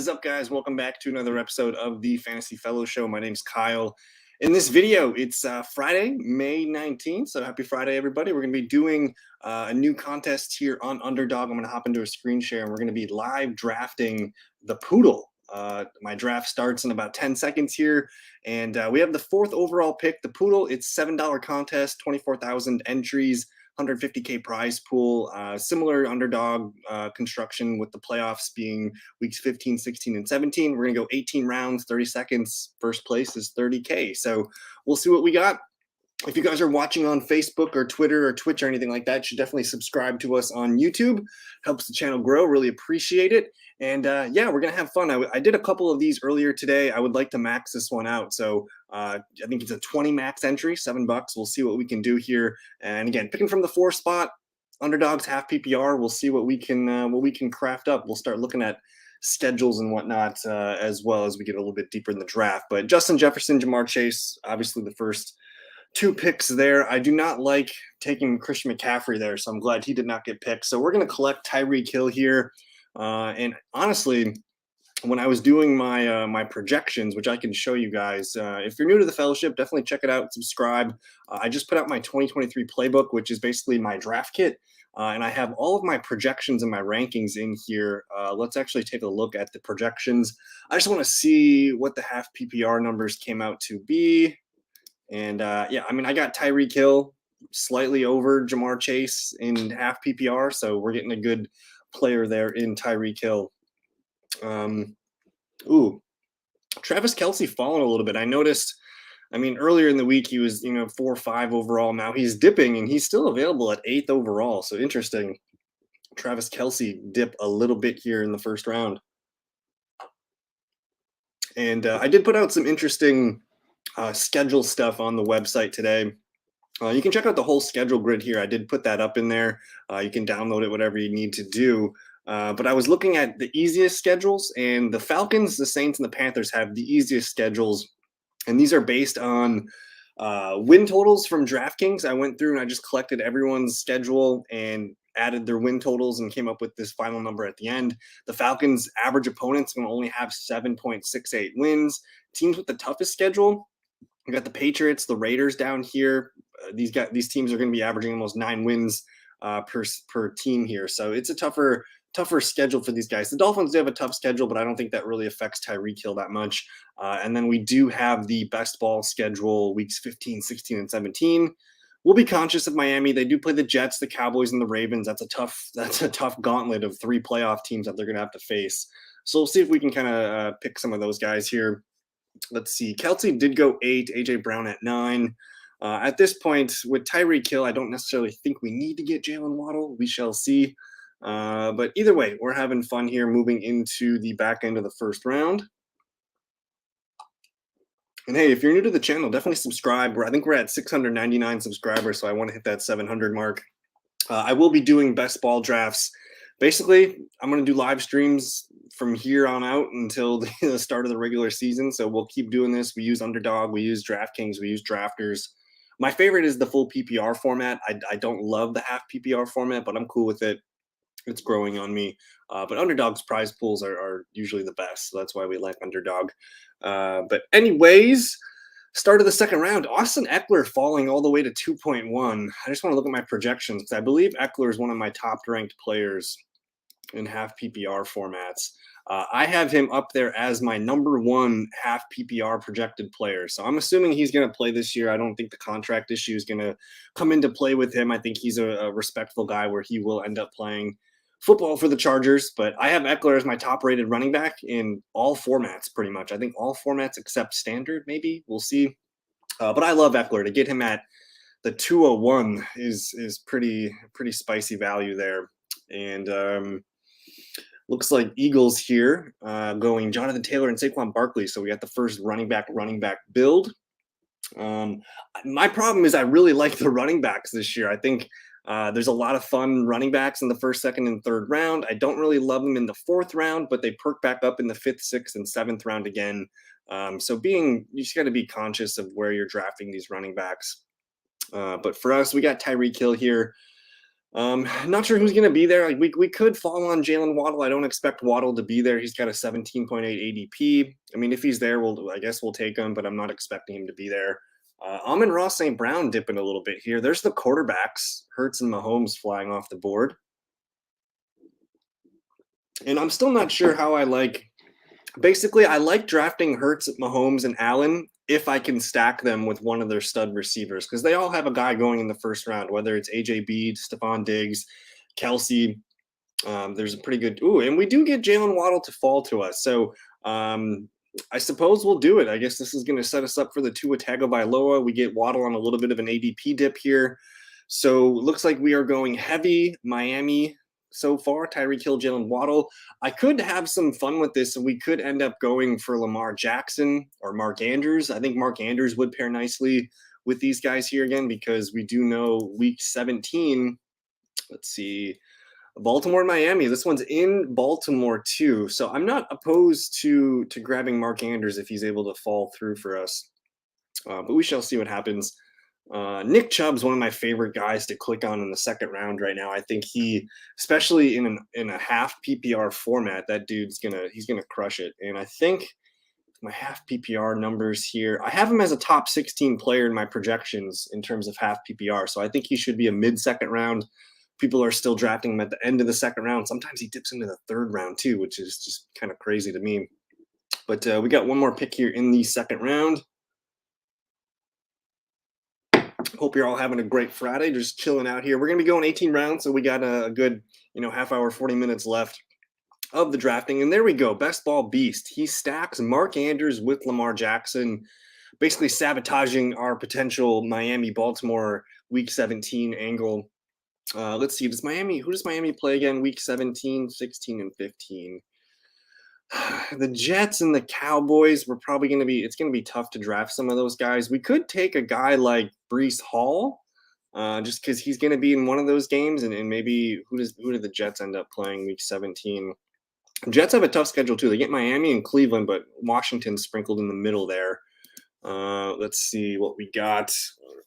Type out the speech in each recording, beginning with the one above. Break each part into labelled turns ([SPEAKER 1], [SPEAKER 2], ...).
[SPEAKER 1] What is up, guys? Welcome back to another episode of the Fantasy Fellow Show. My name's Kyle. In this video, it's Friday, May 19th. So happy Friday, everybody. We're going to be doing a new contest here on Underdog. I'm going to hop into a screen share, and we're going to be live drafting the Poodle. My draft starts in about 10 seconds here, and we have the 4th overall pick, the Poodle. It's $7 contest, 24,000 entries. 150K prize pool, similar Underdog construction with the playoffs being weeks 15, 16, and 17. We're going to go 18 rounds, 30 seconds. First place is 30K. So we'll see what we got. If you guys are watching on Facebook or Twitter or Twitch or anything like that, you should definitely subscribe to us on YouTube. Helps the channel grow. Really appreciate it. And yeah, we're going to have fun. I did a couple of these earlier today. I would like to max this one out. So I think it's a 20 max entry, $7. We'll see what we can do here. And again, picking from the 4 spot, Underdog's half PPR. We'll see what we can craft up. We'll start looking at schedules and whatnot as well as we get a little bit deeper in the draft. But Justin Jefferson, Jamar Chase, obviously the first 2 picks there. I do not like taking Christian McCaffrey there, so I'm glad he did not get picked. So we're going to collect Tyreek Hill here. And honestly, when I was doing my projections, which I can show you guys, if you're new to the fellowship, definitely check it out, subscribe. I just put out my 2023 playbook, which is basically my draft kit. And I have all of my projections and my rankings in here. Let's actually take a look at the projections. I just want to see what the half PPR numbers came out to be. And yeah, I mean, I got Tyreek Hill slightly over Jamar Chase in half PPR, so we're getting a good player there in Tyreek Hill. Travis Kelce fallen a little bit. I noticed, I mean, earlier in the week he was, 4 or 5 overall. Now he's dipping, and he's still available at 8th overall. So interesting. Travis Kelce dip a little bit here in the first round. And I did put out some interesting schedule stuff on the website today. You can check out the whole schedule grid here. I did put that up in there. You can download it, whatever you need to do. But I was looking at the easiest schedules, and the Falcons, the Saints, and the Panthers have the easiest schedules. And these are based on win totals from DraftKings. I went through and I just collected everyone's schedule and added their win totals and came up with this final number at the end. The Falcons' average opponents will only have 7.68 wins. Teams with the toughest schedule, we got the Patriots, the Raiders down here. These teams are going to be averaging almost 9 wins per team here. So it's a tougher schedule for these guys. The Dolphins do have a tough schedule, but I don't think that really affects Tyreek Hill that much. And then we do have the best ball schedule weeks 15, 16, and 17. We'll be conscious of Miami. They do play the Jets, the Cowboys, and the Ravens. That's a tough gauntlet of 3 playoff teams that they're going to have to face. So we'll see if we can kind of pick some of those guys here. Let's see. Kelce did go 8, AJ Brown at 9. At this point, with Tyreek Hill, I don't necessarily think we need to get Jalen Waddle. We shall see. But either way, we're having fun here moving into the back end of the first round. And hey, if you're new to the channel, definitely subscribe. I think we're at 699 subscribers, so I want to hit that 700 mark. I will be doing best ball drafts. Basically, I'm going to do live streams from here on out until the start of the regular season. So we'll keep doing this. We use Underdog, we use DraftKings, we use Drafters. My favorite is the full PPR format. I don't love the half PPR format, but I'm cool with it. It's growing on me. But Underdog's prize pools are usually the best. So that's why we like Underdog. But anyways, start of the second round, Austin Eckler falling all the way to 2.1. I just want to look at my projections because I believe Eckler is one of my top ranked players in half PPR formats. I have him up there as my number 1 half PPR projected player. So I'm assuming he's going to play this year. I don't think the contract issue is going to come into play with him. I think he's a respectful guy where he will end up playing football for the Chargers. But I have Eckler as my top rated running back in all formats pretty much. I think all formats except standard, maybe. We'll see. But I love Eckler. To get him at the 201 is pretty spicy value there. And looks like Eagles here going Jonathan Taylor and Saquon Barkley. So we got the first running back build. My problem is I really like the running backs this year. I think there's a lot of fun running backs in the 1st, 2nd, and 3rd round. I don't really love them in the 4th round, but they perk back up in the 5th, 6th, and 7th round again. So you just got to be conscious of where you're drafting these running backs. But for us, we got Tyreek Hill here. Not sure who's going to be there. Like we could fall on Jalen Waddle. I don't expect Waddle to be there. He's got a 17.8 ADP. I mean, if he's there, I guess we'll take him, but I'm not expecting him to be there. Amon-Ra St. Brown dipping a little bit here. There's the quarterbacks, Hurts and Mahomes flying off the board. And I'm still not sure how I like. Basically, I like drafting Hurts, Mahomes, and Allen if I can stack them with one of their stud receivers, because they all have a guy going in the first round, whether it's AJ Stephon Diggs, Kelsey. There's a pretty good. Ooh, and we do get Jalen Waddle to fall to us. So I suppose we'll do it. I guess this is going to set us up for the Tua Tagovailoa. We get Waddle on a little bit of an ADP dip here. So looks like we are going heavy Miami so far. Tyreek Hill, Jalen Waddle. I could have some fun with this, and we could end up going for Lamar Jackson or Mark Andrews. I think Mark Andrews would pair nicely with these guys here again, because we do know week 17. Let's see. Baltimore and Miami. This one's in Baltimore too. So I'm not opposed to grabbing Mark Andrews if he's able to fall through for us. But we shall see what happens. Nick Chubb's one of my favorite guys to click on in the second round right now. I think he, especially in a half PPR format, that dude's he's gonna crush it. And I think my half PPR numbers here, I have him as a top 16 player in my projections in terms of half PPR. So I think he should be a mid-second round. People are still drafting him at the end of the second round. Sometimes he dips into the third round too, which is just kind of crazy to me. But we got one more pick here in the second round. Hope you're all having a great Friday, just chilling out here. We're going to be going 18 rounds, so we got a good, half hour, 40 minutes left of the drafting. And there we go, best ball beast. He stacks Mark Andrews with Lamar Jackson, basically sabotaging our potential Miami-Baltimore Week 17 angle. Let's see, who does Miami play again? Week 17, 16, and 15. The Jets and the Cowboys, it's going to be tough to draft some of those guys. We could take a guy like Breece Hall, just because he's going to be in one of those games. And maybe who do the Jets end up playing week 17? Jets have a tough schedule too. They get Miami and Cleveland, but Washington sprinkled in the middle there. Let's see what we got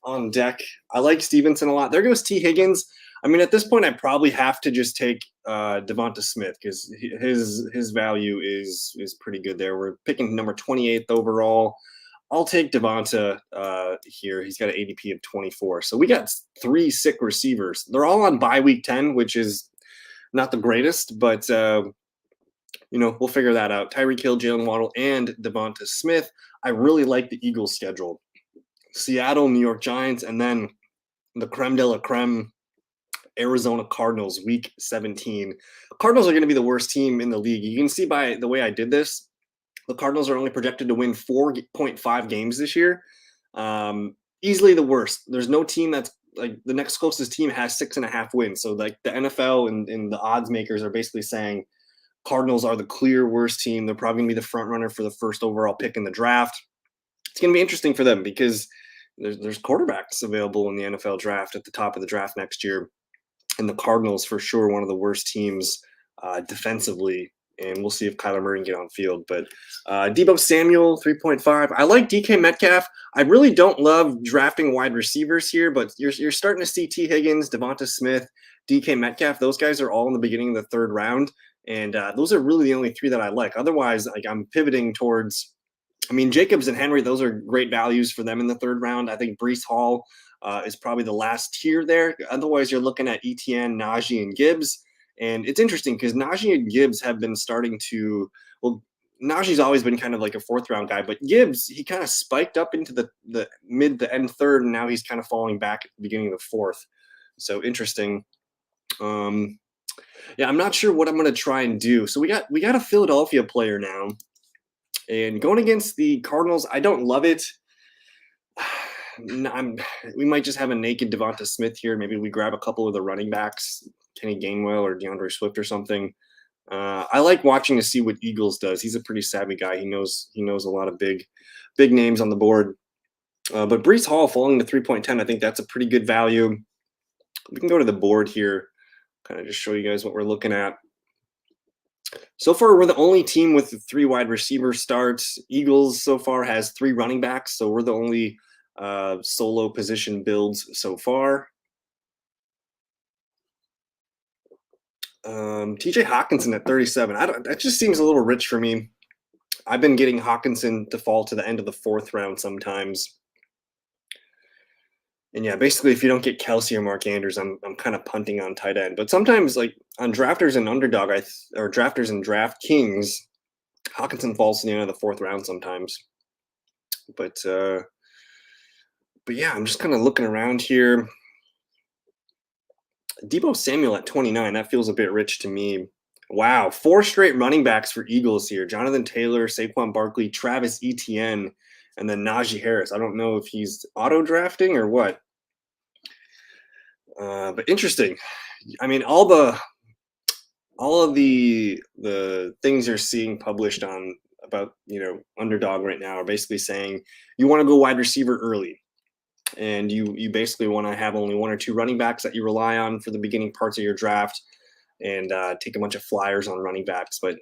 [SPEAKER 1] on deck. I like Stevenson a lot. There goes T. Higgins. I mean, at this point, I probably have to just take Devonta Smith, because his value is pretty good there. We're picking number 28th overall. I'll take Devonta here. He's got an ADP of 24. So we got 3 sick receivers. They're all on bye week 10, which is not the greatest, but we'll figure that out. Tyreek Hill, Jalen Waddle, and Devonta Smith. I really like the Eagles' schedule. Seattle, New York Giants, and then the creme de la creme, Arizona Cardinals, week 17. Cardinals are going to be the worst team in the league. You can see by the way I did this, the Cardinals are only projected to win 4.5 games this year. Easily the worst. There's no team that's like the next closest team has 6.5 wins. So like the NFL and the odds makers are basically saying Cardinals are the clear worst team. They're probably going to be the front runner for the first overall pick in the draft. It's going to be interesting for them because there's quarterbacks available in the NFL draft at the top of the draft next year. And the Cardinals, for sure, one of the worst teams defensively. And we'll see if Kyler Murray can get on field. But Deebo Samuel, 3.5. I like DK Metcalf. I really don't love drafting wide receivers here, but you're starting to see T. Higgins, Devonta Smith, DK Metcalf. Those guys are all in the beginning of the third round. And those are really the only 3 that I like. Otherwise, like I'm pivoting towards, Jacobs and Henry, those are great values for them in the third round. I think Breece Hall is probably the last tier there. Otherwise, you're looking at Etienne, Najee, and Gibbs. And it's interesting because Najee and Gibbs have been starting to, Najee's always been kind of like a 4th round guy, but Gibbs, he kind of spiked up into the mid to end 3rd, and now he's kind of falling back at the beginning of the 4th. So interesting. Yeah, I'm not sure what I'm going to try and do. So we got a Philadelphia player now. And going against the Cardinals, I don't love it. We might just have a naked Devonta Smith here. Maybe we grab a couple of the running backs, Kenny Gainwell or DeAndre Swift or something. I like watching to see what Eagles does. He's a pretty savvy guy. He knows a lot of big names on the board. But Breece Hall falling to 3.10, I think that's a pretty good value. We can go to the board here, kind of just show you guys what we're looking at. So far, we're the only team with 3 wide receiver starts. Eagles so far has 3 running backs, so we're the only solo position builds so far. TJ Hawkinson at 37. I don't, that just seems a little rich for me. I've been getting Hawkinson to fall to the end of the fourth round sometimes. And yeah, basically, if you don't get Kelsey or Mark Andrews, I'm kind of punting on tight end. But sometimes, like on drafters and underdog, or drafters and draft kings, Hawkinson falls to the end of the fourth round sometimes. But uh, but yeah, I'm just kind of looking around here. Debo Samuel at 29, that feels a bit rich to me. Wow, four straight running backs for Eagles here: Jonathan Taylor, Saquon Barkley, Travis Etienne, and then Najee Harris. I don't know if he's auto drafting or what. But interesting. I mean, all of the things you're seeing published on about Underdog right now are basically saying you want to go wide receiver early, and you basically want to have only one or two running backs that you rely on for the beginning parts of your draft, and take a bunch of flyers on running backs. But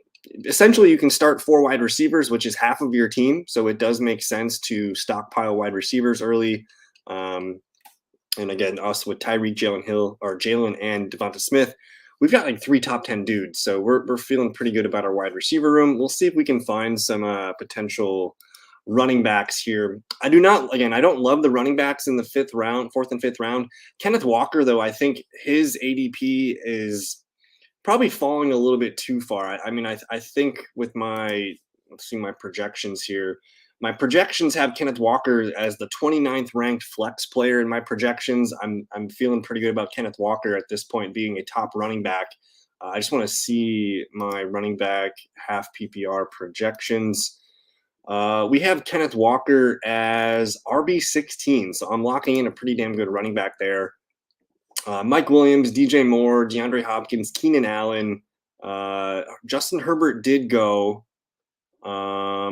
[SPEAKER 1] essentially, you can start four wide receivers, which is half of your team. So it does make sense to stockpile wide receivers early. And again, us with Tyreek, Jalen and Devonta Smith, we've got like three top 10 dudes. So we're feeling pretty good about our wide receiver room. We'll see if we can find some potential running backs here. I don't love the running backs in the fourth and fifth round. Kenneth Walker, though, I think his ADP is probably falling a little bit too far. I think with let's see my projections here. My projections have Kenneth Walker as the 29th ranked flex player in my projections. I'm feeling pretty good about Kenneth Walker at this point being a top running back. I just want to see my running back half PPR projections. We have Kenneth Walker as RB16, so I'm locking in a pretty damn good running back there. Mike Williams, DJ Moore, DeAndre Hopkins, Keenan Allen, Justin Herbert did go. I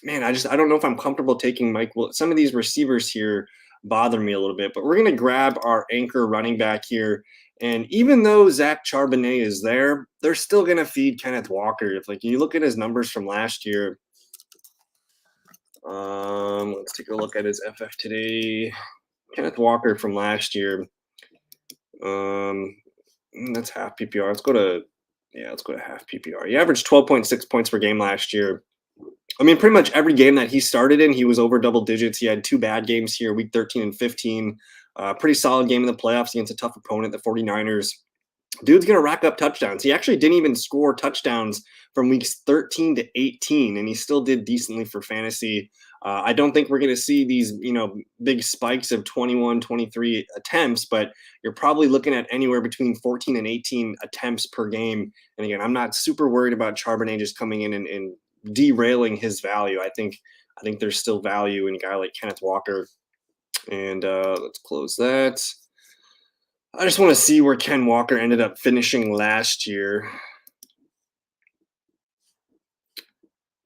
[SPEAKER 1] don't know if I'm comfortable taking Mike. Some of these receivers here bother me a little bit, but we're going to grab our anchor running back here. And even though Zach Charbonnet is there, they're still going to feed Kenneth Walker. If you look at his numbers from last year, let's take a look at his FF today. Kenneth Walker from last year. That's half PPR. Let's go to half PPR. He averaged 12.6 points per game last year. I mean, pretty much every game that he started in, he was over double digits. He had two bad games here, week 13 and 15. Pretty solid game in the playoffs against a tough opponent, the 49ers. Dude's going to rack up touchdowns. He actually didn't even score touchdowns from weeks 13 to 18, and he still did decently for fantasy. I don't think we're going to see these, big spikes of 21, 23 attempts, but you're probably looking at anywhere between 14 and 18 attempts per game. And again, I'm not super worried about Charbonnet just coming in and derailing his value. I think there's still value in a guy like Kenneth Walker. And let's close that. I just want to see where Ken Walker ended up finishing last year.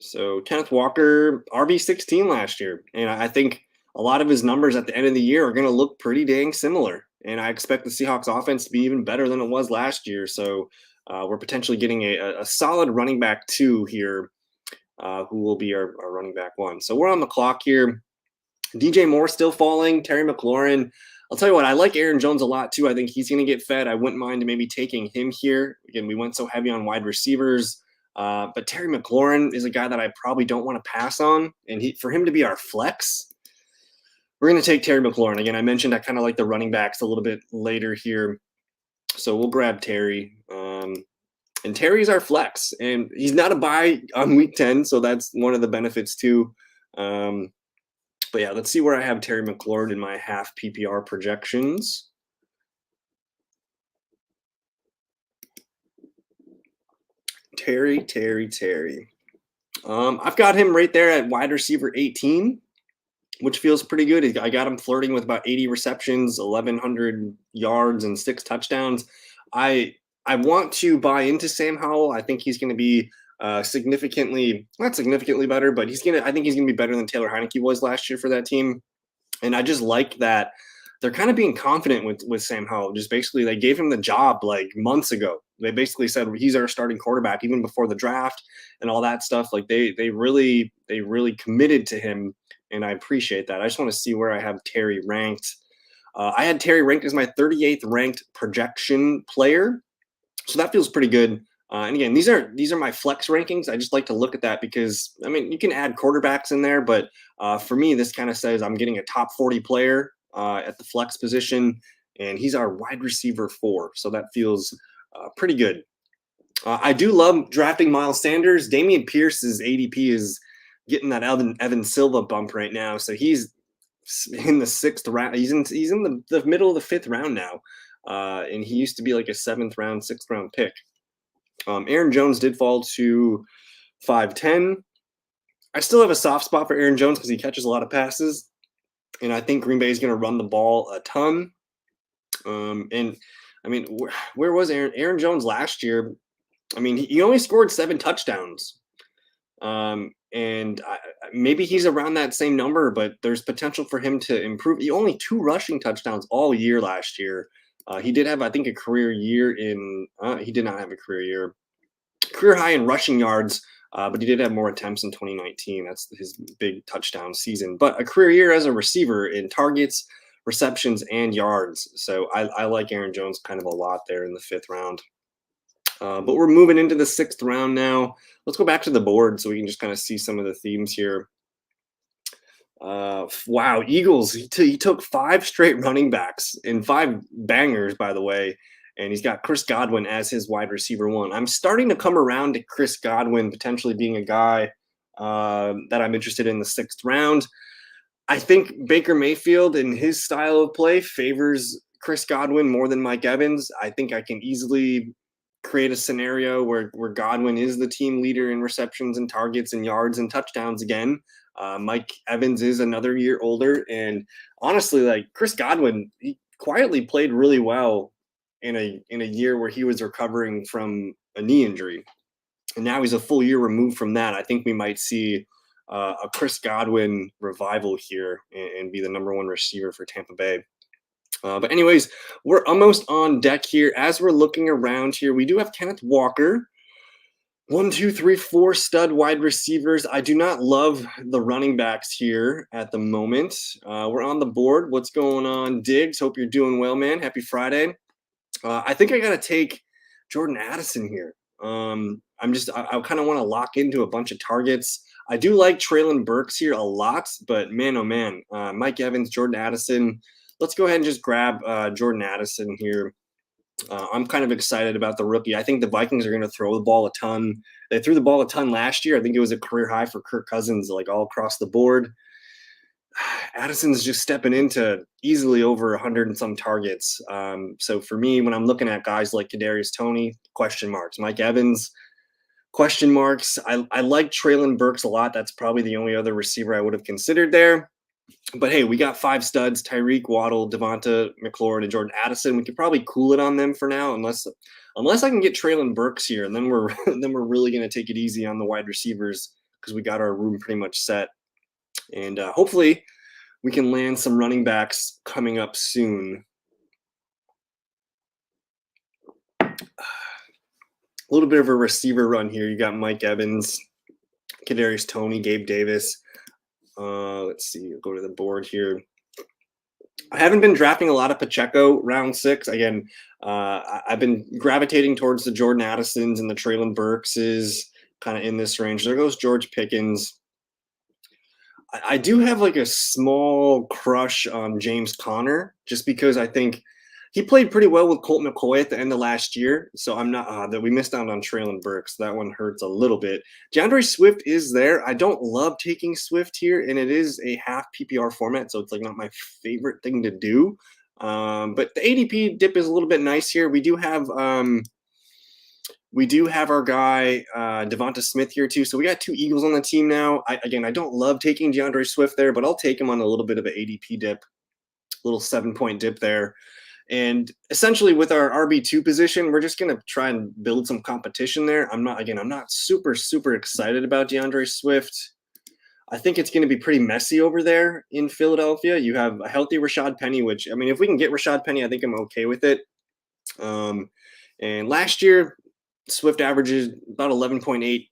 [SPEAKER 1] So Kenneth Walker, RB16 last year. And I think a lot of his numbers at the end of the year are going to look pretty dang similar. And I expect the Seahawks offense to be even better than it was last year. So we're potentially getting a solid running back 2 here, who will be our running back 1. So we're on the clock here. DJ Moore still falling. Terry McLaurin. I'll tell you what, I like Aaron Jones a lot too. I think he's going to get fed. I wouldn't mind maybe taking him here. Again, we went so heavy on wide receivers. But Terry McLaurin is a guy that I probably don't want to pass on. And for him to be our flex, we're going to take Terry McLaurin. Again, I mentioned I kind of like the running backs a little bit later here. So we'll grab Terry. And Terry's our flex. And he's not a buy on week 10, so that's one of the benefits too. But yeah, let's see where I have Terry McLaurin in my half PPR projections. Terry. I've got him right there at wide receiver 18, which feels pretty good. I got him flirting with about 80 receptions, 1,100 yards, and 6 touchdowns. I want to buy into Sam Howell. I think he's going to be not significantly better, but I think he's going to be better than Taylor Heineke was last year for that team. And I just like that they're kind of being confident with Sam Howell. Just basically, they gave him the job like months ago. They basically said he's our starting quarterback even before the draft and all that stuff. Like they really committed to him, and I appreciate that. I just want to see where I have Terry ranked. I had Terry ranked as my 38th ranked projection player. So that feels pretty good. And again, these are my flex rankings. I just like to look at that because I mean you can add quarterbacks in there, but for me this kind of says I'm getting a top 40 player at the flex position, and he's our wide receiver 4. So that feels pretty good. I do love drafting Miles Sanders. Damian Pierce's ADP is getting that Evan Silva bump right now, so he's in the 6th round. He's in the middle of the 5th round now, and he used to be like a 7th round, 6th round pick. Aaron Jones did fall to 5'10". I still have a soft spot for Aaron Jones because he catches a lot of passes, and I think Green Bay is going to run the ball a ton. And I mean, where was Aaron Jones last year? I mean, he only scored 7 touchdowns. And maybe he's around that same number, but there's potential for him to improve. He only 2 rushing touchdowns all year last year. He did have, I think, a career year in. He did not have a career high in rushing yards, but he did have more attempts in 2019. That's his big touchdown season. But a career year as a receiver in targets, receptions, and yards. So I like Aaron Jones kind of a lot there in the 5th round. But we're moving into the 6th round now. Let's go back to the board so we can just kind of see some of the themes here. Wow, Eagles. He took 5 straight running backs and 5 bangers, by the way. And he's got Chris Godwin as his wide receiver 1. I'm starting to come around to Chris Godwin potentially being a guy that I'm interested in the 6th round. I think Baker Mayfield and his style of play favors Chris Godwin more than Mike Evans. I think I can easily create a scenario where Godwin is the team leader in receptions and targets and yards and touchdowns again. Mike Evans is another year older, and honestly, like Chris Godwin, he quietly played really well in a year where he was recovering from a knee injury, and now he's a full year removed from that. I think we might see a Chris Godwin revival here and be the number 1 receiver for Tampa Bay. But anyways, we're almost on deck here. As we're looking around here, we do have Kenneth Walker. 1, 2, 3, 4 stud wide receivers. I do not love the running backs here at the moment. We're on the board. What's going on, Diggs? Hope you're doing well, man. Happy Friday. I think I got to take Jordan Addison here. I kind of want to lock into a bunch of targets. I do like Treylon Burks here a lot, but man, oh man, Mike Evans, Jordan Addison. Let's go ahead and just grab Jordan Addison here. I'm kind of excited about the rookie. I think the Vikings are going to throw the ball a ton. They threw the ball a ton last year. I think it was a career high for Kirk Cousins, like all across the board. Addison's just stepping into easily over 100 and some targets. So for me, when I'm looking at guys like Kadarius Toney, question marks. Mike Evans, question marks. I like Treylon Burks a lot. That's probably the only other receiver I would have considered there. But hey, we got 5 studs: Tyreek, Waddle, Devonta McLaurin, and Jordan Addison. We could probably cool it on them for now, unless I can get Treylon Burks here, and then we're really going to take it easy on the wide receivers because we got our room pretty much set. And hopefully we can land some running backs coming up soon. A little bit of a receiver run here. You got Mike Evans, Kadarius Toney, Gabe Davis. Let's see. I'll go to the board here. I haven't been drafting a lot of Pacheco round 6. Again, I've been gravitating towards the Jordan Addisons and the Treylon Burkses, kind of in this range. There goes George Pickens. I do have like a small crush on James Conner, just because I think he played pretty well with Colt McCoy at the end of last year. So I'm not that we missed out on Treylon Burks. That one hurts a little bit. DeAndre Swift is there. I don't love taking Swift here, and it is a half PPR format, so it's like not my favorite thing to do. But the ADP dip is a little bit nice here. We do have our guy Devonta Smith here too. So we got 2 Eagles on the team now. I don't love taking DeAndre Swift there, but I'll take him on a little bit of an ADP dip, little 7-point dip there. And essentially with our RB2 position, we're just going to try and build some competition there. I'm not super, super excited about DeAndre Swift. I think it's going to be pretty messy over there in Philadelphia. You have a healthy Rashad Penny, which, I mean, if we can get Rashad Penny, I think I'm okay with it. And last year, Swift averages about 11.8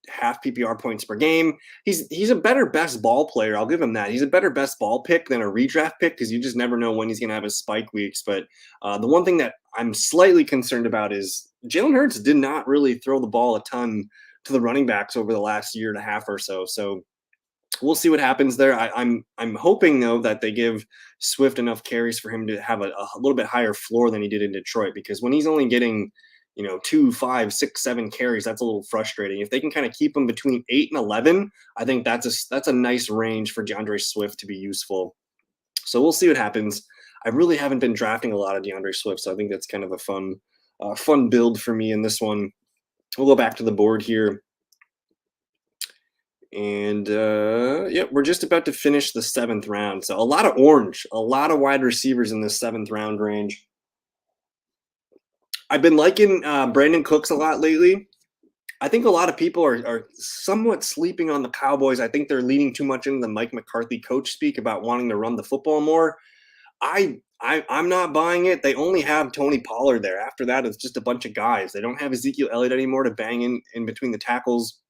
[SPEAKER 1] half PPR points per game. He's a better best ball player. I'll give him that. He's a better best ball pick than a redraft pick because you just never know when he's going to have his spike weeks. But the one thing that I'm slightly concerned about is Jalen Hurts did not really throw the ball a ton to the running backs over the last year and a half or so. So we'll see what happens there. I'm hoping though that they give Swift enough carries for him to have a little bit higher floor than he did in Detroit. Because when he's only getting 2, 5, 6, 7 carries, that's a little frustrating. If they can kind of keep him between 8 and 11, I think that's a nice range for DeAndre Swift to be useful. So we'll see what happens. I really haven't been drafting a lot of DeAndre Swift, so I think that's kind of a fun build for me in this one. We'll go back to the board here. And yeah, we're just about to finish the 7th round. So a lot of orange, a lot of wide receivers in the 7th round range. I've been liking Brandon Cooks a lot lately. I think a lot of people are somewhat sleeping on the Cowboys. I think they're leaning too much into the Mike McCarthy coach speak about wanting to run the football more. I'm not buying it. They only have Tony Pollard there. After that, it's just a bunch of guys. They don't have Ezekiel Elliott anymore to bang in between the tackles.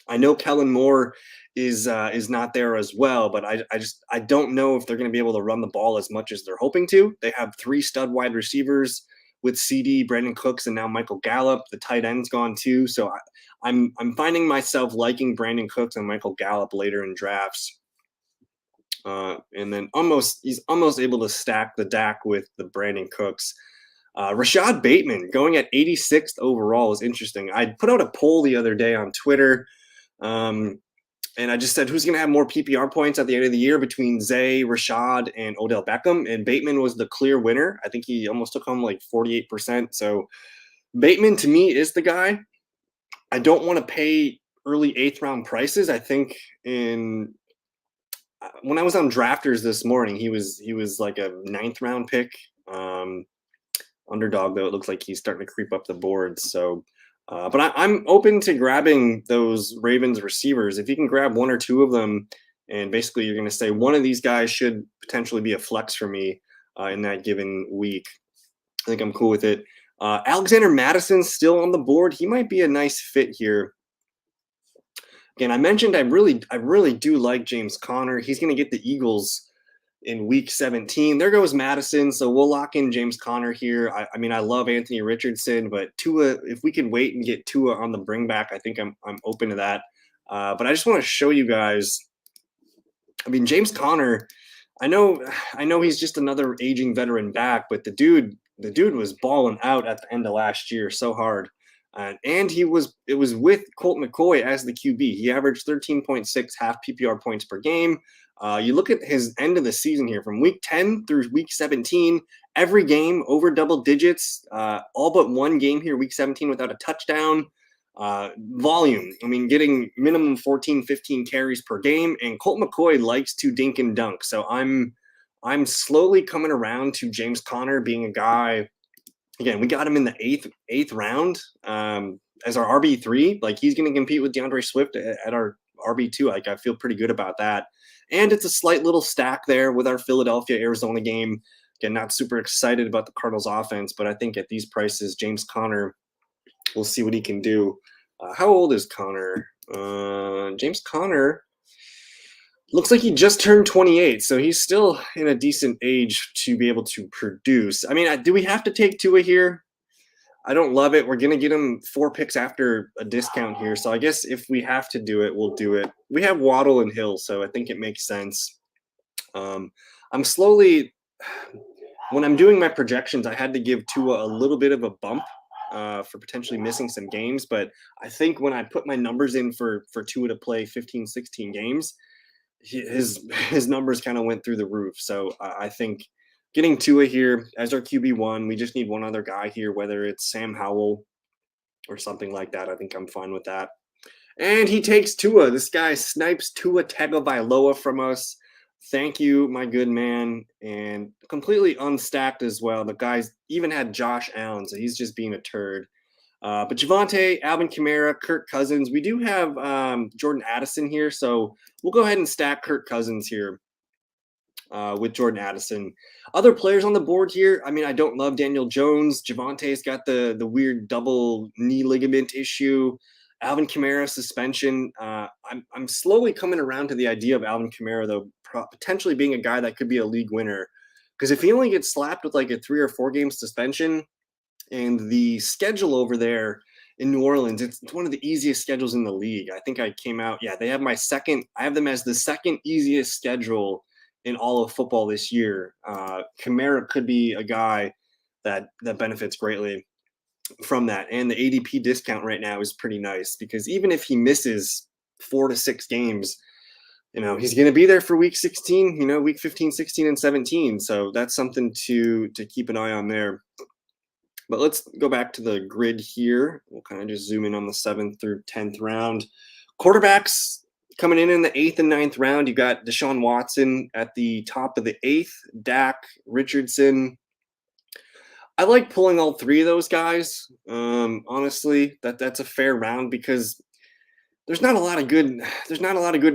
[SPEAKER 1] I know Kellen Moore is not there as well, but I don't know if they're going to be able to run the ball as much as they're hoping to. They have 3 stud wide receivers with CD, Brandon Cooks, and now Michael Gallup. The tight end's gone too, so I'm finding myself liking Brandon Cooks and Michael Gallup later in drafts. And then he's almost able to stack the DAC with the Brandon Cooks. Rashad Bateman going at 86th overall is interesting. I put out a poll the other day on Twitter. And I just said, who's going to have more PPR points at the end of the year between Zay, Rashad, and Odell Beckham? And Bateman was the clear winner. I think he almost took home like 48%. So Bateman, to me, is the guy. I don't want to pay early 8th round prices. I think when I was on Drafters this morning, he was like a 9th round pick. Underdog, though, it looks like he's starting to creep up the board. So but I'm open to grabbing those Ravens receivers. If you can grab 1 or 2 of them, and basically you're going to say one of these guys should potentially be a flex for me in that given week, I think I'm cool with it. Alexander Madison's still on the board. He might be a nice fit here. Again, I mentioned I really do like James Conner. He's going to get the Eagles in week 17. There goes Madison. So we'll lock in James Conner here. I mean, I love Anthony Richardson, but Tua, if we can wait and get Tua on the bring back, I think I'm open to that. But I just want to show you guys. I mean, James Conner, I know he's just another aging veteran back, but the dude was balling out at the end of last year so hard. And it was with Colt McCoy as the QB. He averaged 13.6 half PPR points per game. You look at his end of the season here from week 10 through week 17, every game over double digits, all but one game here, week 17 without a touchdown. Volume, I mean, getting minimum 14, 15 carries per game. And Colt McCoy likes to dink and dunk. So I'm slowly coming around to James Conner being a guy. Again, we got him in the eighth round as our RB3. Like, he's going to compete with DeAndre Swift at our RB2. Like, I feel pretty good about that. And it's a slight little stack there with our Philadelphia-Arizona game. Again, not super excited about the Cardinals offense, but I think at these prices, James Conner, we'll see what he can do. How old is Conner? James Conner looks like he just turned 28, so he's still in a decent age to be able to produce. I mean, do we have to take Tua here? I don't love it. We're going to get him 4 picks after a discount here, so I guess if we have to do it, we'll do it. We have Waddle and Hill, so I think it makes sense. I'm slowly – when I'm doing my projections, I had to give Tua a little bit of a bump for potentially missing some games, but I think when I put my numbers in for Tua to play 15, 16 games – his numbers kind of went through the roof. So I think getting Tua here as our QB1, we just need one other guy here, whether it's Sam Howell or something like that. I think I'm fine with that. And he takes Tua. This guy snipes Tua Tagovailoa from us. Thank you, my good man. And completely unstacked as well. The guy's even had Josh Allen, so he's just being a turd. But Javonte, Alvin Kamara, Kirk Cousins. We do have Jordan Addison here, so we'll go ahead and stack Kirk Cousins here with Jordan Addison. Other players on the board here, I mean, I don't love Daniel Jones. Javonte's got the weird double knee ligament issue. Alvin Kamara suspension. I'm slowly coming around to the idea of Alvin Kamara, though, potentially being a guy that could be a league winner. Because if he only gets slapped with like a 3 or 4 game suspension, and the schedule over there in New Orleans, it's one of the easiest schedules in the league. I think I came out, yeah, they have I have them as the second easiest schedule in all of football this year. Kamara could be a guy that benefits greatly from that. And the ADP discount right now is pretty nice because even if he misses 4 to 6 games, he's going to be there for week 16, week 15, 16, and 17. So that's something to keep an eye on there. But let's go back to the grid here. We'll kind of just zoom in on the 7th through 10th round. Quarterbacks coming in the 8th and 9th round. You got Deshaun Watson at the top of the 8th, Dak, Richardson. I like pulling all 3 of those guys. Honestly, that's a fair round because there's not a lot of good.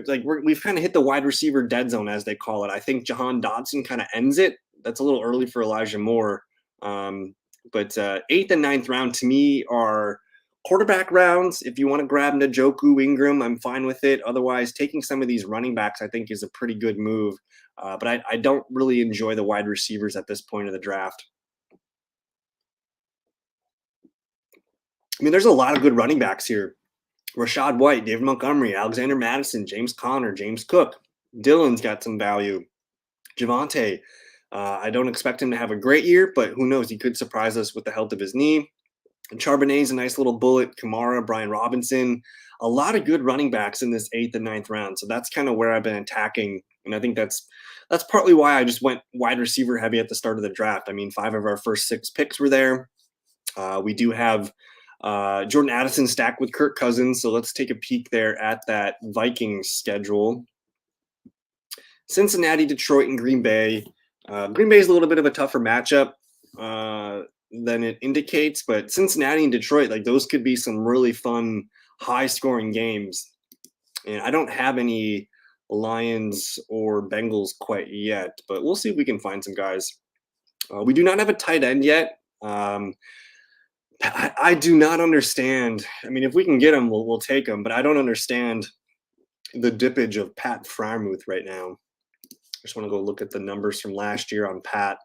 [SPEAKER 1] Like we've kind of hit the wide receiver dead zone, as they call it. I think Jahan Dotson kind of ends it. That's a little early for Elijah Moore. But 8th and 9th round to me are quarterback rounds. If you want to grab Njoku, Ingram, I'm fine with it. Otherwise, taking some of these running backs, I think, is a pretty good move. But I don't really enjoy the wide receivers at this point of the draft. I mean, there's a lot of good running backs here. Rashad White, David Montgomery, Alexander Madison, James Conner, James Cook. Dylan's got some value. Javonte, I don't expect him to have a great year, but who knows? He could surprise us with the health of his knee. And Charbonnet's a nice little bullet. Kamara, Brian Robinson, a lot of good running backs in this 8th and 9th round. So that's kind of where I've been attacking. And I think that's partly why I just went wide receiver heavy at the start of the draft. I mean, 5 of our first 6 picks were there. We do have Jordan Addison stacked with Kirk Cousins. So let's take a peek there at that Vikings schedule. Cincinnati, Detroit, and Green Bay. Green Bay is a little bit of a tougher matchup than it indicates, but Cincinnati and Detroit, like those could be some really fun, high-scoring games. And I don't have any Lions or Bengals quite yet, but we'll see if we can find some guys. We do not have a tight end yet. I do not understand. I mean, if we can get him, we'll take him, but I don't understand the dippage of Pat Freiermuth right now. I just want to go look at the numbers from last year on Pat.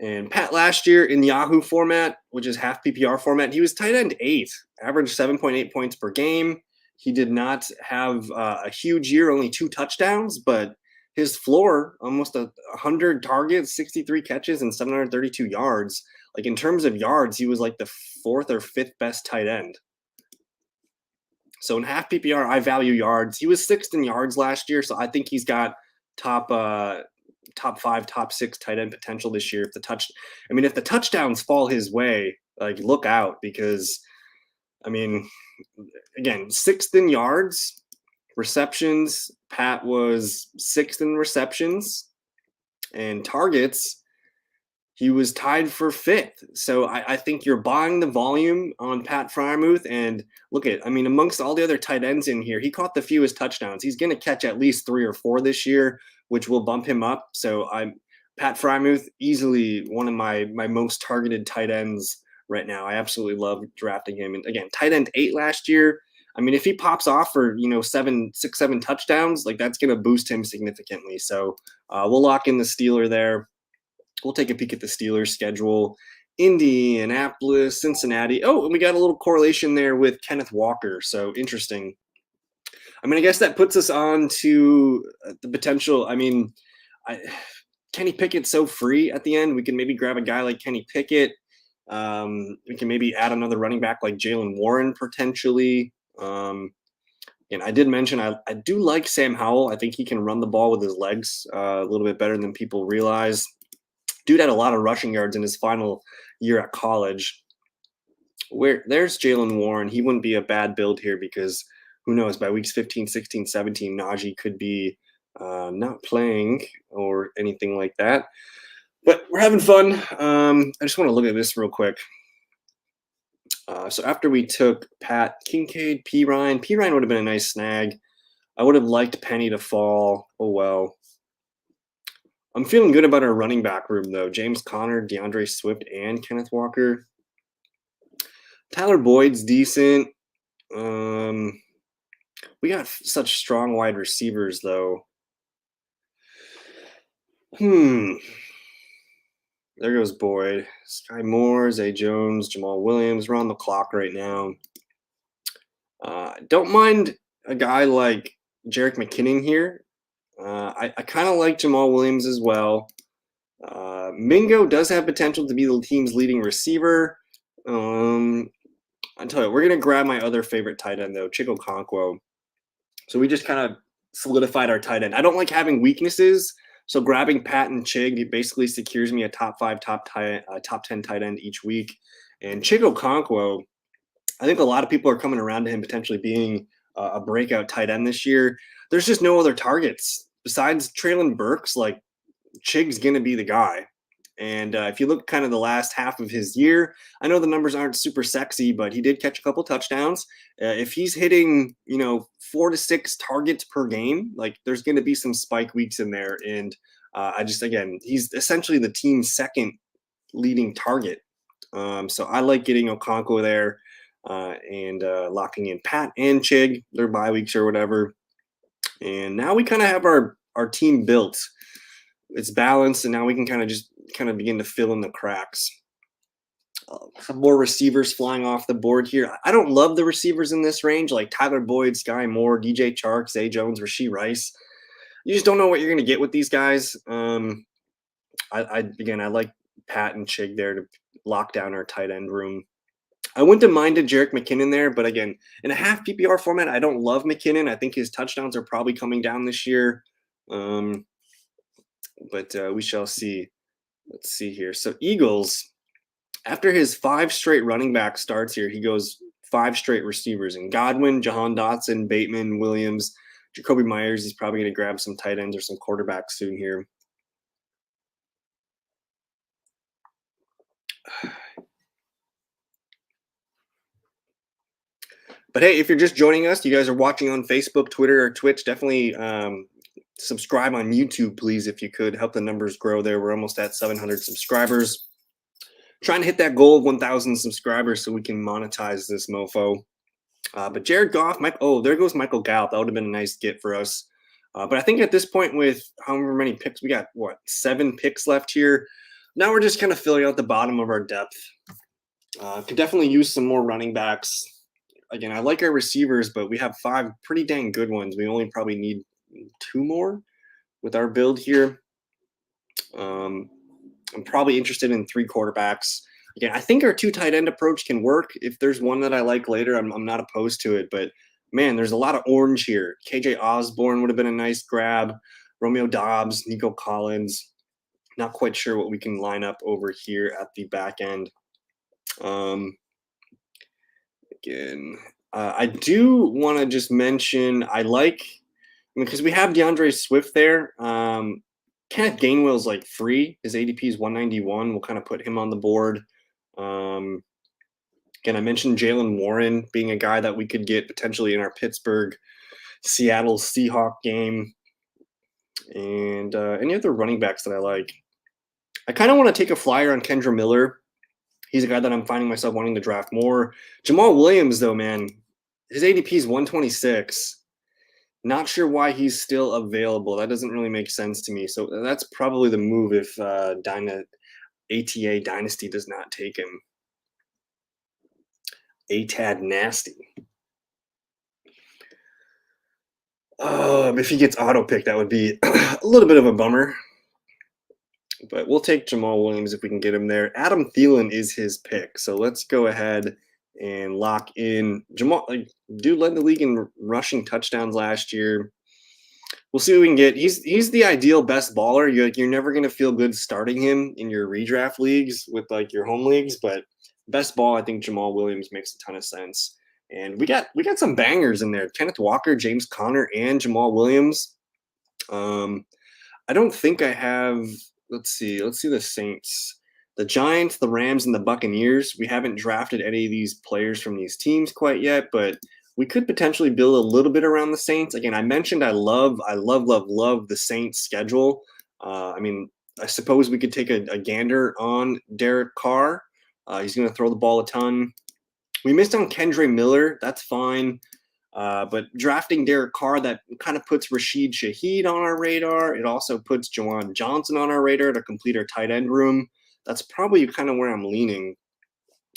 [SPEAKER 1] And Pat last year in Yahoo format, which is half PPR format, he was tight end 8, averaged 7.8 points per game. He did not have a huge year, only 2 touchdowns, but his floor, almost 100 targets, 63 catches, and 732 yards. Like in terms of yards, he was like the 4th or 5th best tight end. So in half PPR, I value yards. He was 6th in yards last year, so I think he's got top 5, top 6 tight end potential this year. If the touchdowns fall his way, like look out, because I mean, again, 6th in yards. Receptions, Pat was 6th in receptions, and targets, he was tied for 5th. So I think you're buying the volume on Pat Freiermuth. And look at, I mean, amongst all the other tight ends in here, he caught the fewest touchdowns. He's going to catch at least 3 or 4 this year, which will bump him up. So Pat Freiermuth, easily one of my most targeted tight ends right now. I absolutely love drafting him. And again, tight end 8 last year. I mean, if he pops off for 6, 7 touchdowns, like that's going to boost him significantly. So we'll lock in the Steeler there. We'll take a peek at the Steelers schedule. Indianapolis, Cincinnati. Oh, and we got a little correlation there with Kenneth Walker. So interesting. I mean, I guess that puts us on to the potential. I mean, Kenny Pickett's so free at the end. We can maybe grab a guy like Kenny Pickett. We can maybe add another running back like Jaylen Warren potentially. And I did mention I do like Sam Howell. I think he can run the ball with his legs a little bit better than people realize. Dude had a lot of rushing yards in his final year at college. There's Jaylen Warren. He wouldn't be a bad build here because who knows, by weeks 15, 16, 17, Najee could be not playing or anything like that. But we're having fun. I just want to look at this real quick. So after we took Pat, Kincaid, Ryan would have been a nice snag. I would have liked Penny to fall. Oh, well. I'm feeling good about our running back room, though. James Conner, DeAndre Swift, and Kenneth Walker. Tyler Boyd's decent. Um, we got such strong wide receivers, though. Hmm. There goes Boyd. Sky Moore, Zay Jones, Jamal Williams. We're on the clock right now. Don't mind a guy like Jerick McKinnon here. I kind of like Jamal Williams as well. Mingo does have potential to be the team's leading receiver. I tell you, we're gonna grab my other favorite tight end though, Chico Conquo. So we just kind of solidified our tight end. I don't like having weaknesses, so grabbing Pat and Chig basically secures me a top 5, top 10 tight end each week. And Chico Conquo, I think a lot of people are coming around to him potentially being a breakout tight end this year. There's just no other targets besides Traylon Burks. Like Chig's going to be the guy. And if you look kind of the last half of his year, I know the numbers aren't super sexy, but he did catch a couple touchdowns. If he's hitting, 4 to 6 targets per game, like there's going to be some spike weeks in there. And again, he's essentially the team's second leading target. So I like getting Okonkwo there and locking in Pat and Chig, their bye weeks or whatever. And now we kind of have our team built. It's balanced, and now we can kind of begin to fill in the cracks. Some more receivers flying off the board here. I don't love the receivers in this range, like Tyler Boyd, Sky Moore, DJ Chark, Zay Jones, Rashee Rice. You just don't know what you're going to get with these guys. I like Pat and Chig there to lock down our tight end room. I wouldn't have minded Jerick McKinnon there, but again, in a half PPR format, I don't love McKinnon. I think his touchdowns are probably coming down this year. But we shall see. Let's see here. So Eagles, after his 5 straight running back starts here, he goes 5 straight receivers. And Godwin, Jahan Dotson, Bateman, Williams, Jacoby Myers. He's probably going to grab some tight ends or some quarterbacks soon here. But hey, if you're just joining us, you guys are watching on Facebook, Twitter, or Twitch, definitely subscribe on YouTube, please, if you could. Help the numbers grow there. We're almost at 700 subscribers. Trying to hit that goal of 1,000 subscribers so we can monetize this mofo. But Jared Goff, there goes Michael Gallup. That would have been a nice get for us. But I think at this point, with however many picks, we got, 7 picks left here. Now we're just kind of filling out the bottom of our depth. Could definitely use some more running backs. Again, I like our receivers, but we have 5 pretty dang good ones. We only probably need 2 more with our build here. I'm probably interested in 3 quarterbacks. Again, I think our 2 tight end approach can work. If there's one that I like later, I'm not opposed to it. But man, there's a lot of orange here. KJ Osborne would have been a nice grab. Romeo Dobbs, Nico Collins. Not quite sure what we can line up over here at the back end. I do want to just mention because we have DeAndre Swift there. Kenneth Gainwell's like free. His ADP is 191. We'll kind of put him on the board. Again, I mentioned Jalen Warren being a guy that we could get potentially in our Pittsburgh, Seattle Seahawk game. And any other running backs that I like. I kind of want to take a flyer on Kendra Miller. He's a guy that I'm finding myself wanting to draft more. Jamal Williams, though, man, his ADP is 126. Not sure why he's still available. That doesn't really make sense to me. So that's probably the move if ATA Dynasty does not take him. A-Tad Nasty. If he gets auto-picked, that would be a little bit of a bummer. But we'll take Jamal Williams if we can get him there. Adam Thielen is his pick. So let's go ahead and lock in Jamal. Dude led the league in rushing touchdowns last year. We'll see what we can get. He's the ideal best baller. You're never going to feel good starting him in your redraft leagues with like your home leagues, but best ball, I think Jamal Williams makes a ton of sense. And we got some bangers in there. Kenneth Walker, James Conner, and Jamal Williams. I don't think I have. Let's see the Saints, the Giants, the Rams, and the Buccaneers. We haven't drafted any of these players from these teams quite yet, but we could potentially build a little bit around the Saints. Again, I mentioned I love the Saints schedule. I suppose we could take a gander on Derek Carr. He's going to throw the ball a ton. We missed on Kendre Miller. That's fine. But drafting Derek Carr, that kind of puts Rashid Shaheed on our radar. It also puts Jawan Johnson on our radar to complete our tight end room. That's probably kind of where I'm leaning.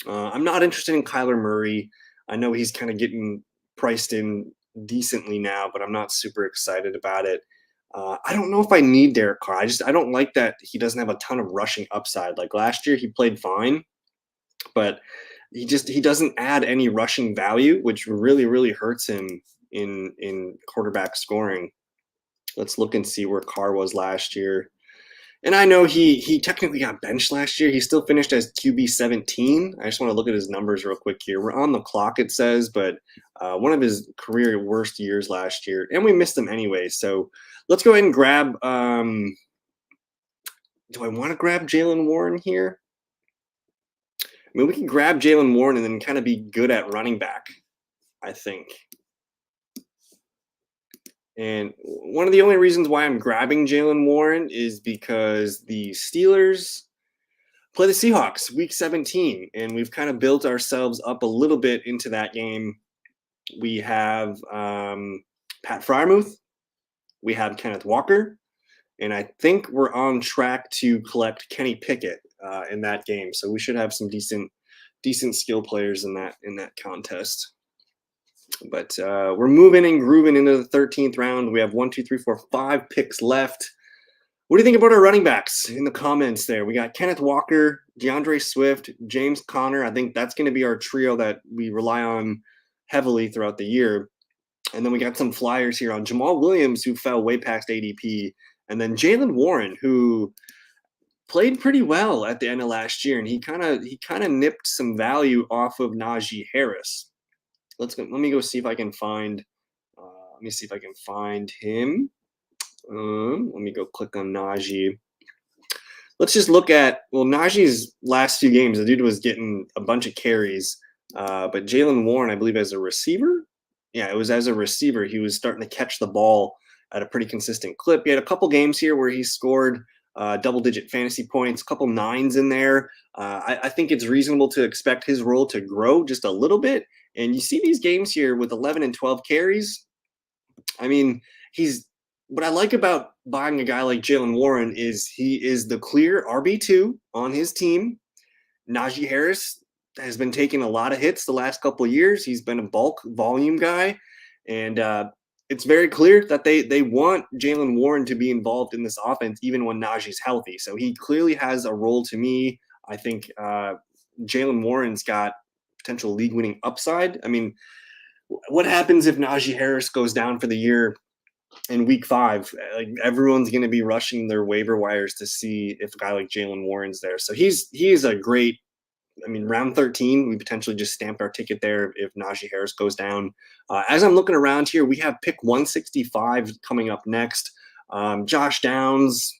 [SPEAKER 1] I'm not interested in Kyler Murray. I know he's kind of getting priced in decently now, but I'm not super excited about it. I don't know if I need Derek Carr. I don't like that he doesn't have a ton of rushing upside. Like last year, he played fine, but he doesn't add any rushing value, which really hurts him in quarterback scoring. Let's look and see where Carr was last year. And I know he technically got benched last year. He still finished as QB 17. I just want to look at his numbers real quick here. We're on the clock, it says, but one of his career worst years last year, and we missed him anyway. So let's go ahead and grab. Do I want to grab Jaylen Warren here? I mean, we can grab Jaylen Warren and then kind of be good at running back, I think. And one of the only reasons why I'm grabbing Jaylen Warren is because the Steelers play the Seahawks week 17, and we've kind of built ourselves up a little bit into that game. We have Pat Fryermuth, we have Kenneth Walker, and I think we're on track to collect Kenny Pickett in that game. So we should have some decent skill players in that contest. But we're moving and grooving into the 13th round. We have 1, 2, 3, 4, 5 picks left. What do you think about our running backs in the comments there? We got Kenneth Walker, DeAndre Swift, James Conner. I think that's going to be our trio that we rely on heavily throughout the year. And then we got some flyers here on Jamal Williams, who fell way past ADP. And then Jaylen Warren, who played pretty well at the end of last year. And he kind of nipped some value off of Najee Harris. Let me go see if I can find him. Let me go click on Najee. Let's just look at, Najee's last few games, the dude was getting a bunch of carries. But Jaylen Warren, I believe, as a receiver. Yeah, it was as a receiver. He was starting to catch the ball at a pretty consistent clip. He had a couple games here where he scored double-digit fantasy points, a couple nines in there. I think it's reasonable to expect his role to grow just a little bit. And you see these games here with 11 and 12 carries. I mean, what I like about buying a guy like Jaylen Warren is he is the clear RB2 on his team. Najee Harris has been taking a lot of hits the last couple of years. He's been a bulk volume guy. And it's very clear that they want Jaylen Warren to be involved in this offense, even when Najee's healthy. So he clearly has a role to me. I think Jaylen Warren's got potential league-winning upside. I mean, what happens if Najee Harris goes down for the year in week 5? Like, everyone's going to be rushing their waiver wires to see if a guy like Jaylen Warren's there. So he is a great, round 13, we potentially just stamped our ticket there if Najee Harris goes down. As I'm looking around here, we have pick 165 coming up next. Josh Downs,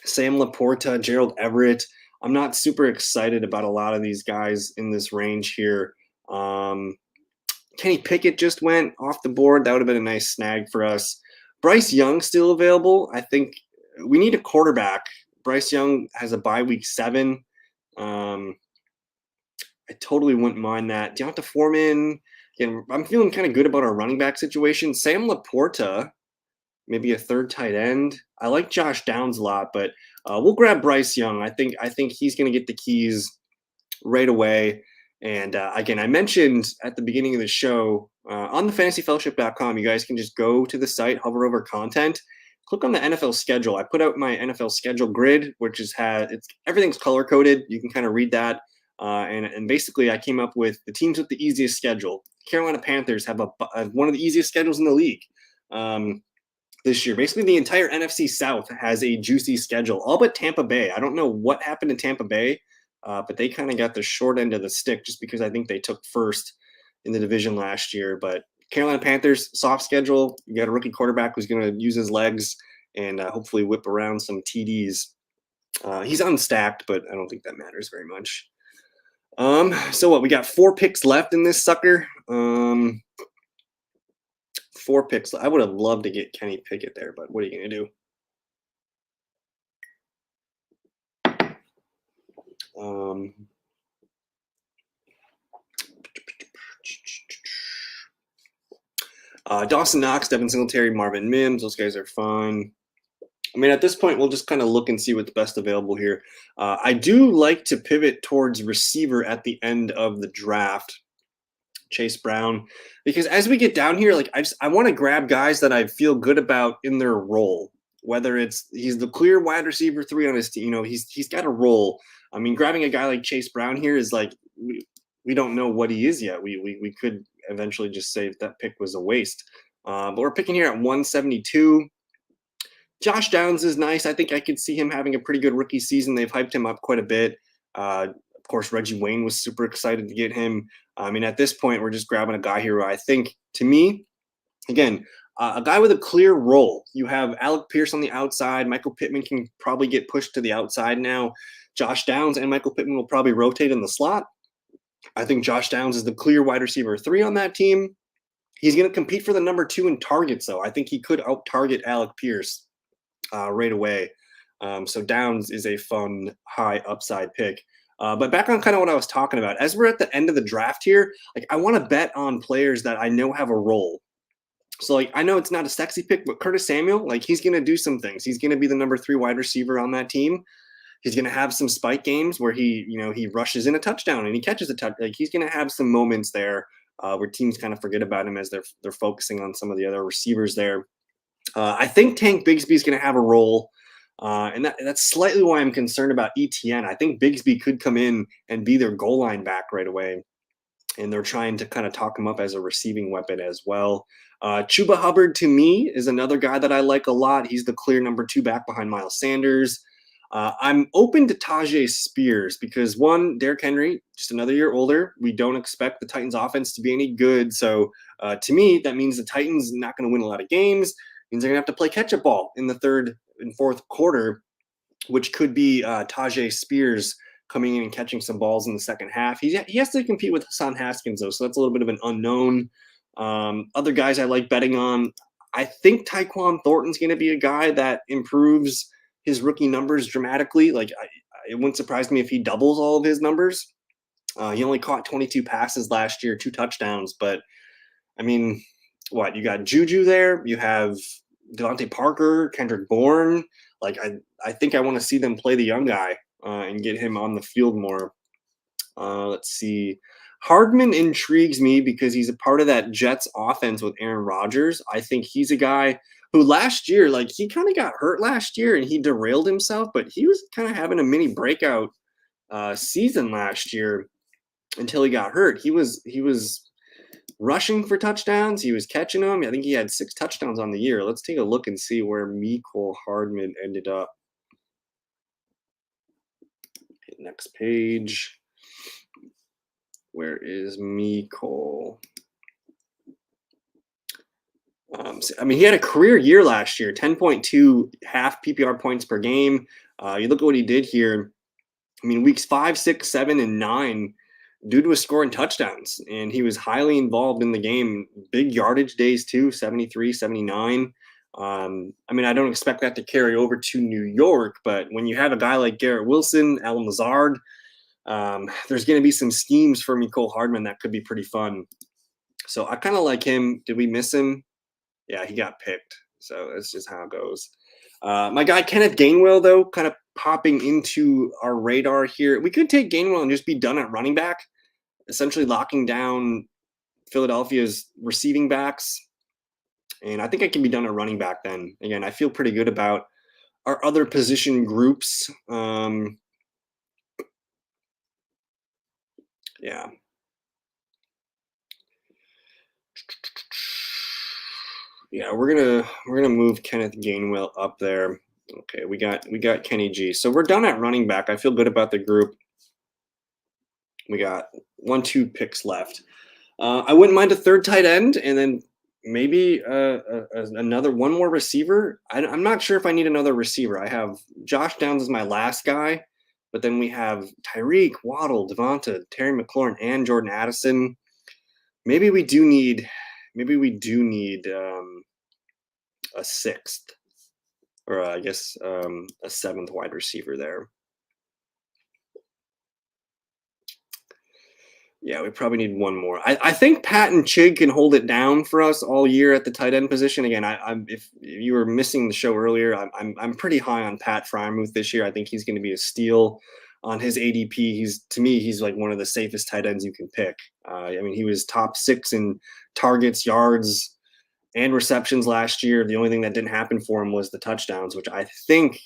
[SPEAKER 1] Sam Laporta, Gerald Everett. I'm not super excited about a lot of these guys in this range here. Kenny Pickett just went off the board. That would have been a nice snag for us. Bryce Young still available. I think we need a quarterback. Bryce Young has a bye week 7. I totally wouldn't mind that. Deonta Foreman. Again, I'm feeling kind of good about our running back situation. Sam Laporta, maybe a third tight end. I like Josh Downs a lot, but we'll grab Bryce Young. I think he's going to get the keys right away. And again, I mentioned at the beginning of the show on the fantasyfellowship.com, you guys can just go to the site, hover over content, click on the NFL schedule. I put out my NFL schedule grid, which everything's color coded. You can kind of read that. And basically, I came up with the teams with the easiest schedule. Carolina Panthers have one of the easiest schedules in the league this year. Basically, the entire NFC South has a juicy schedule, all but Tampa Bay. I don't know what happened to Tampa Bay, but they kind of got the short end of the stick just because I think they took first in the division last year. But Carolina Panthers, soft schedule. You got a rookie quarterback who's going to use his legs and hopefully whip around some TDs. He's unstacked, but I don't think that matters very much. So what? We got 4 picks left in this sucker. 4 picks. I would have loved to get Kenny Pickett there, but what are you going to do? Dawson Knox, Devin Singletary, Marvin Mims. Those guys are fun. I mean, at this point, we'll just kind of look and see what's best available here. I do like to pivot towards receiver at the end of the draft. Chase Brown, because as we get down here, like I want to grab guys that I feel good about in their role. Whether it's he's the clear wide receiver 3 on his team, he's got a role. I mean, grabbing a guy like Chase Brown here is like we don't know what he is yet. We could eventually just say that pick was a waste. But we're picking here at 172. Josh Downs is nice. I think I could see him having a pretty good rookie season. They've hyped him up quite a bit. Of course, Reggie Wayne was super excited to get him. I mean, at this point, we're just grabbing a guy here who I think, to me, again, a guy with a clear role. You have Alec Pierce on the outside. Michael Pittman can probably get pushed to the outside now. Josh Downs and Michael Pittman will probably rotate in the slot. I think Josh Downs is the clear wide receiver 3 on that team. He's going to compete for the number 2 in targets, though. I think he could out-target Alec Pierce right away. So Downs is a fun, high upside pick. But back on kind of what I was talking about, as we're at the end of the draft here, like I want to bet on players that I know have a role. So like I know it's not a sexy pick, but Curtis Samuel, like he's going to do some things. He's going to be the number 3 wide receiver on that team. He's going to have some spike games where he rushes in a touchdown and he catches a touch. Like he's going to have some moments there where teams kind of forget about him as they're focusing on some of the other receivers there. I think Tank Bigsby is going to have a role. And that's slightly why I'm concerned about ETN. I think Bigsby could come in and be their goal line back right away. And they're trying to kind of talk him up as a receiving weapon as well. Chuba Hubbard, to me, is another guy that I like a lot. He's the clear number 2 back behind Miles Sanders. I'm open to Tajay Spears because, one, Derrick Henry, just another year older. We don't expect the Titans offense to be any good. So to me, that means the Titans are not going to win a lot of games. Means they're going to have to play catch-up ball in the third and fourth quarter, which could be Tajay Spears coming in and catching some balls in the second half. He has to compete with Hassan Haskins, though, so that's a little bit of an unknown. Other guys I like betting on, I think Tyquan Thornton's going to be a guy that improves his rookie numbers dramatically. Like, it wouldn't surprise me if he doubles all of his numbers. He only caught 22 passes last year, 2 touchdowns, but, I mean, what? You got Juju there. You have Devontae Parker, Kendrick Bourne. Like, I think I want to see them play the young guy and get him on the field more. Let's see. Hardman intrigues me because he's a part of that Jets offense with Aaron Rodgers. I think he's a guy who last year, like he kind of got hurt last year and he derailed himself, but he was kind of having a mini breakout season last year until he got hurt. He was rushing for touchdowns. He was catching them. I think he had 6 touchdowns on the year. Let's take a look and see where Mecole Hardman ended up. Okay, next page. Where is Mecole? I mean, he had a career year last year, 10.2 half PPR points per game. You look at what he did here. I mean, weeks 5, 6, 7, and 9, dude was scoring touchdowns, and he was highly involved in the game. Big yardage days, too, 73, 79. I mean, I don't expect that to carry over to New York, but when you have a guy like Garrett Wilson, Allen Lazard, there's going to be some schemes for Mecole Hardman that could be pretty fun. So I kind of like him. Did we miss him? Yeah, he got picked. So that's just how it goes. My guy Kenneth Gainwell, though, kind of popping into our radar here. We could take Gainwell and just be done at running back, essentially locking down Philadelphia's receiving backs. And I think I can be done at running back then. Again, I feel pretty good about our other position groups. Yeah. Yeah, we're gonna move Kenneth Gainwell up there. Okay, we got Kenny G. So we're done at running back. I feel good about the group. We got 1, 2 picks left. I wouldn't mind a third tight end, and then maybe another one more receiver. I'm not sure if I need another receiver. I have Josh Downs as my last guy, but then we have Tyreek, Waddle, Devonta, Terry McLaurin, and Jordan Addison. Maybe we do need a 6th, or I guess a 7th wide receiver there. Yeah, we probably need one more. I think Pat and Chig can hold it down for us all year at the tight end position. Again, I'm if you were missing the show earlier, I'm pretty high on Pat Fryermuth this year. I think he's going to be a steal on his ADP. He's to me, he's like one of the safest tight ends you can pick. I mean, he was top 6 in targets, yards, and receptions last year. The only thing that didn't happen for him was the touchdowns, which I think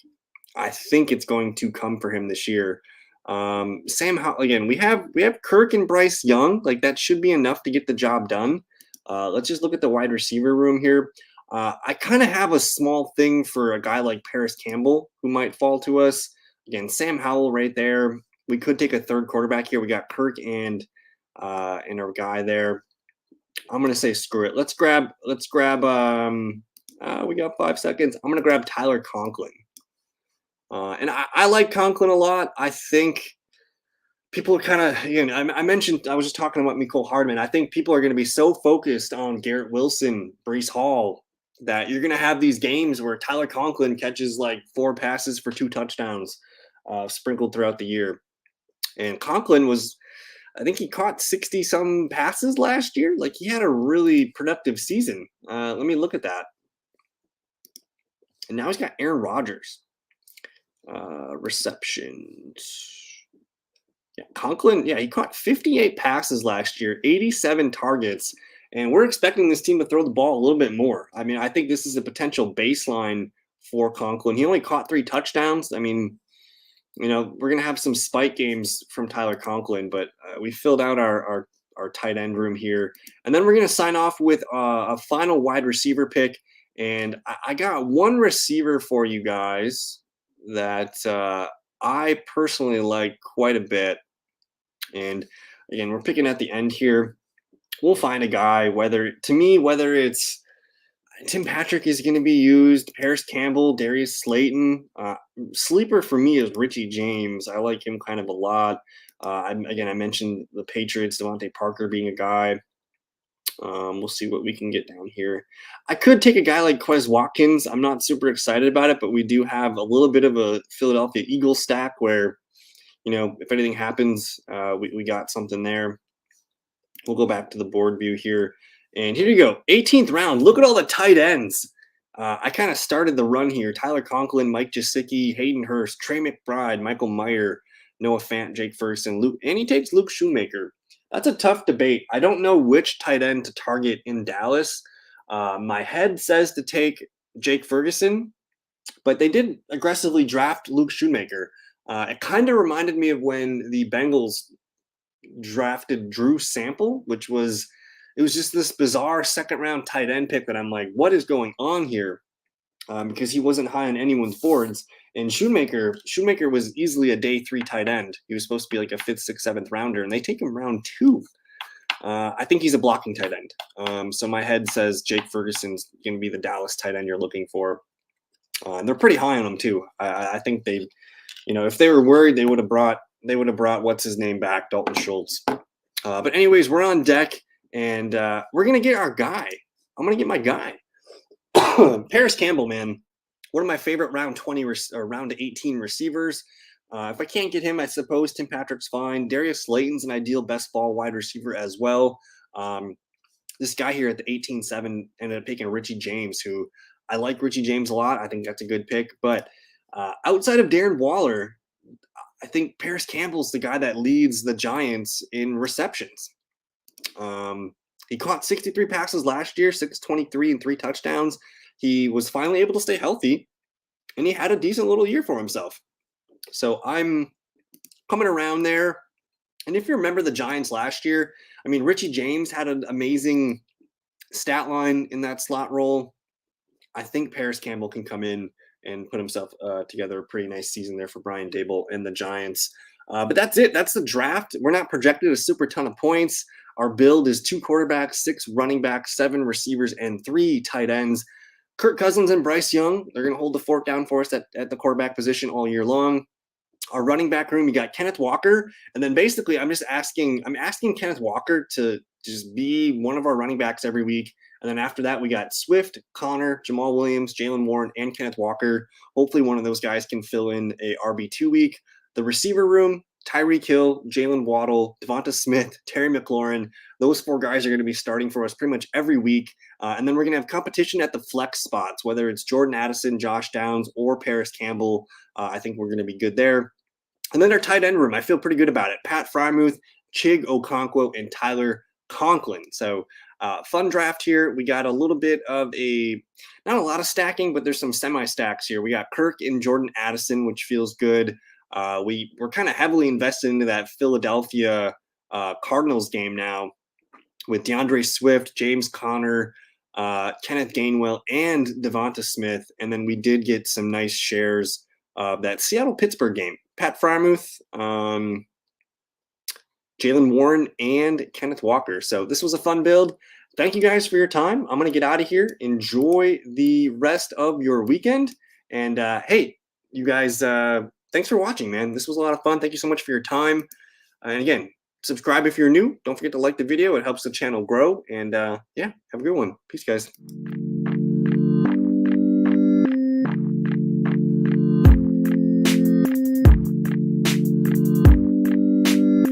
[SPEAKER 1] it's going to come for him this year. Sam, again, we have Kirk and Bryce Young. Like that should be enough to get the job done. Let's just look at the wide receiver room here. I kind of have a small thing for a guy like Paris Campbell who might fall to us. Again, Sam Howell right there. We could take a third quarterback here. We got Kirk and our guy there. I'm gonna say screw it. Let's grab. We got 5 seconds. I'm gonna grab Tyler Conklin. And I like Conklin a lot. I think people are kind of, again, I mentioned, I was just talking about Mecole Hardman. I think people are going to be so focused on Garrett Wilson, Breece Hall, that you're going to have these games where Tyler Conklin catches like 4 passes for 2 touchdowns sprinkled throughout the year. And Conklin I think he caught 60 some passes last year. Like he had a really productive season. Let me look at that. And now he's got Aaron Rodgers. Receptions. Yeah, Conklin, he caught 58 passes last year, 87 targets, and we're expecting this team to throw the ball a little bit more. I mean, I think this is a potential baseline for Conklin. He only caught 3 touchdowns. I mean, we're going to have some spike games from Tyler Conklin, but we filled out our tight end room here. And then we're going to sign off with a final wide receiver pick. And I got one receiver for you guys that I personally like quite a bit. And again, we're picking at the end here. We'll find a guy, whether it's Tim Patrick is going to be used, Paris Campbell, Darius Slayton. Sleeper for me is Richie James. I like him kind of a lot. I mentioned the Patriots, Devontae Parker being a guy. We'll see what we can get down here. I could take a guy like Quez Watkins. I'm not super excited about it, but we do have a little bit of a Philadelphia Eagles stack where, if anything happens, we got something there. We'll go back to the board view here. And here you go, 18th round. Look at all the tight ends. I kind of started the run here. Tyler Conklin, Mike Gesicki, Hayden Hurst, Trey McBride, Michael Mayer, Noah Fant, Jake Ferguson, and he takes Luke Shoemaker. That's a tough debate. I don't know which tight end to target in Dallas. My head says to take Jake Ferguson, but they did aggressively draft Luke Shoemaker. It kind of reminded me of when the Bengals drafted Drew Sample, it was just this bizarre second-round tight end pick that I'm like, what is going on here? Because he wasn't high on anyone's boards. And Shoemaker was easily a day 3 tight end. He was supposed to be like a 5th, 6th, 7th rounder, and they take him round 2. I think he's a blocking tight end. So my head says Jake Ferguson's going to be the Dallas tight end you're looking for. And they're pretty high on him too. I think they, if they were worried, they would have brought what's his name back, Dalton Schultz. But anyways, we're on deck, and we're gonna get our guy. I'm gonna get my guy. Paris Campbell, man, one of my favorite round 20 or round 18 receivers. If I can't get him, I suppose Tim Patrick's fine. Darius Slayton's an ideal best ball wide receiver as well. This guy here at the 18-7 ended up picking Richie James, who I like Richie James a lot. I think that's a good pick. But outside of Darren Waller, I think Paris Campbell's the guy that leads the Giants in receptions. He caught 63 passes last year, 623 and 3 touchdowns. He was finally able to stay healthy, and he had a decent little year for himself. So I'm coming around there. And if you remember the Giants last year, I mean, Richie James had an amazing stat line in that slot role. I think Paris Campbell can come in and put himself together a pretty nice season there for Brian Daboll and the Giants. But that's it. That's the draft. We're not projected a super ton of points. Our build is 2 quarterbacks, 6 running backs, 7 receivers, and 3 tight ends. Kirk Cousins and Bryce Young, they're going to hold the fort down for us at the quarterback position all year long. Our running back room, you got Kenneth Walker. And then basically I'm asking Kenneth Walker to just be one of our running backs every week. And then after that, we got Swift, Connor, Jamal Williams, Jalen Warren, and Kenneth Walker. Hopefully one of those guys can fill in a RB2 week. The receiver room, Tyreek Hill, Jalen Waddle, Devonta Smith, Terry McLaurin. Those 4 guys are going to be starting for us pretty much every week. And then we're going to have competition at the flex spots, whether it's Jordan Addison, Josh Downs, or Paris Campbell. I think we're going to be good there. And then our tight end room, I feel pretty good about it. Pat Frymuth, Chig Okonkwo, and Tyler Conklin. So fun draft here. We got a little bit of not a lot of stacking, but there's some semi-stacks here. We got Kirk and Jordan Addison, which feels good. We're kind of heavily invested into that Philadelphia Cardinals game now with DeAndre Swift, James Conner, Kenneth Gainwell, and Devonta Smith. And then we did get some nice shares of that Seattle-Pittsburgh game. Pat Frymuth, Jalen Warren, and Kenneth Walker. So this was a fun build. Thank you guys for your time. I'm going to get out of here. Enjoy the rest of your weekend. And hey, you guys, thanks for watching, man. This was a lot of fun. Thank you so much for your time. And again, subscribe if you're new. Don't forget to like the video. It helps the channel grow. And yeah, have a good one. Peace, guys.